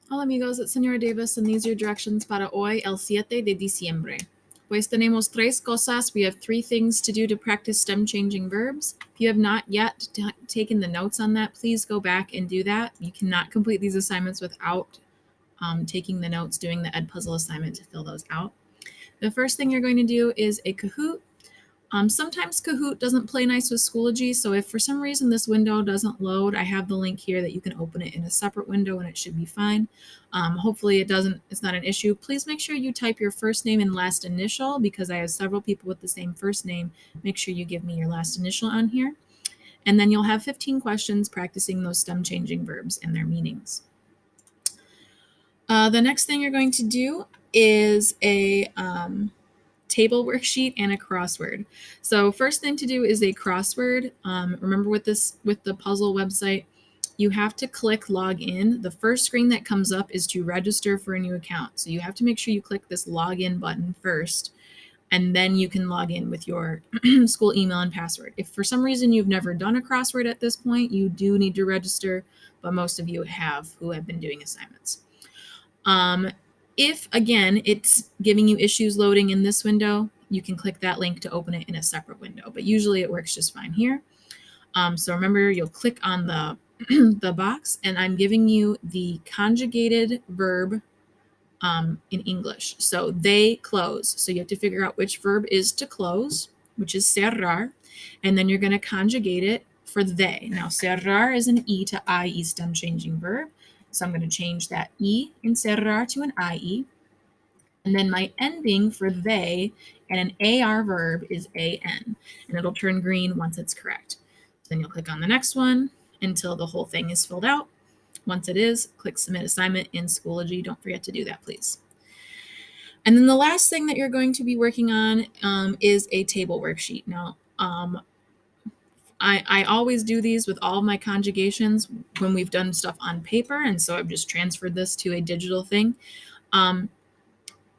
Hola amigos, it's Senora Davis and these are your directions para hoy, el 7 de diciembre. Pues tenemos tres cosas. We have three things to do to practice stem changing verbs. If you have not yet taken the notes on that, please go back and do that. You cannot complete these assignments without taking the notes, doing the Edpuzzle assignment to fill those out. The first thing you're going to do is a Kahoot. Sometimes Kahoot doesn't play nice with Schoology, so if for some reason this window doesn't load, I have the link here that you can open it in a separate window and it should be fine. Hopefully it's not an issue. Please make sure you type your first name and last initial because I have several people with the same first name. Make sure you give me your last initial on here. And then you'll have 15 questions practicing those stem changing verbs and their meanings. The next thing you're going to do is a table worksheet and a crossword. So first thing to do is a crossword. Remember with the puzzle website, you have to click log in. The first screen that comes up is to register for a new account. So you have to make sure you click this login button first, and then you can log in with your school email and password. If for some reason you've never done a crossword at this point, you do need to register, but most of you have who have been doing assignments. If, again, it's giving you issues loading in this window, you can click that link to open it in a separate window, but usually it works just fine here. So remember, you'll click on the, the box, and I'm giving you the conjugated verb in English. So they close. So you have to figure out which verb is to close, which is cerrar, and then you're going to conjugate it for they. Now, cerrar is an E to IE stem changing verb. So I'm going to change that E in cerrar to an IE. And then my ending for they and an AR verb is AN. And it'll turn green once it's correct. So then you'll click on the next one until the whole thing is filled out. Once it is, click Submit Assignment in Schoology. Don't forget to do that, please. And then the last thing that you're going to be working on is a table worksheet. Now, I always do these with all of my conjugations when we've done stuff on paper, and so I've just transferred this to a digital thing.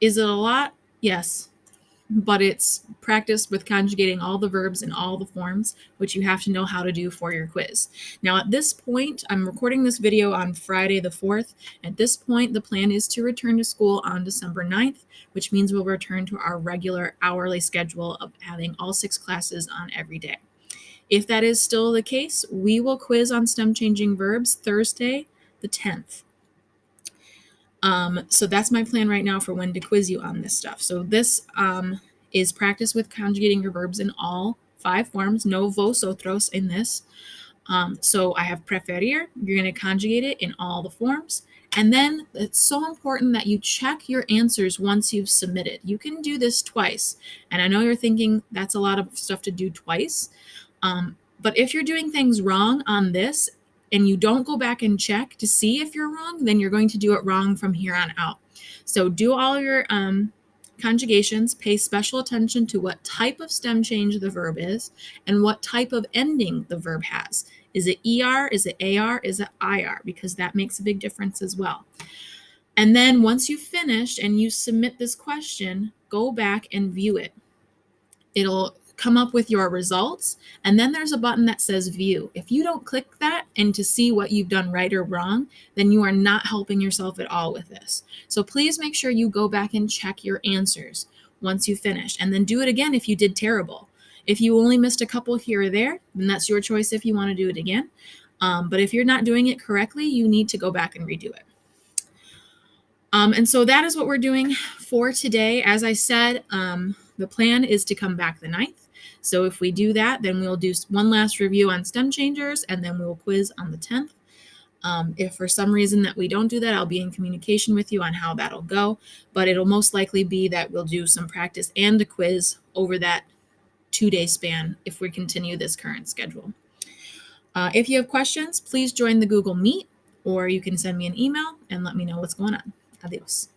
Is it a lot? Yes, but it's practiced with conjugating all the verbs in all the forms, which you have to know how to do for your quiz. Now, at this point, I'm recording this video on Friday the 4th. At this point, the plan is to return to school on December 9th, which means we'll return to our regular hourly schedule of having all 6 classes on every day. If that is still the case, we will quiz on stem changing verbs Thursday, the 10th. So that's my plan right now for when to quiz you on this stuff. So this is practice with conjugating your verbs in all 5 forms, no vosotros in this. So I have preferir, you're going to conjugate it in all the forms. And then it's so important that you check your answers once you've submitted. You can do this twice. And I know you're thinking that's a lot of stuff to do twice. But if you're doing things wrong on this and you don't go back and check to see if you're wrong, then you're going to do it wrong from here on out. So do all your conjugations, pay special attention to what type of stem change the verb is and what type of ending the verb has. Is it ER? Is it AR? Is it IR? Because that makes a big difference as well. And then once you've finished and you submit this question, go back and view it. It'll come up with your results, and then there's a button that says view. If you don't click that and to see what you've done right or wrong, then you are not helping yourself at all with this. So please make sure you go back and check your answers once you finish, and then do it again if you did terrible. If you only missed a couple here or there, then that's your choice if you want to do it again. But if you're not doing it correctly, you need to go back and redo it. And so that is what we're doing for today. As I said, the plan is to come back the 9th. So if we do that, then we'll do one last review on stem changers, and then we'll quiz on the 10th. If for some reason that we don't do that, I'll be in communication with you on how that'll go. But it'll most likely be that we'll do some practice and a quiz over that 2-day span if we continue this current schedule. If you have questions, please join the Google Meet, or you can send me an email and let me know what's going on. Adios.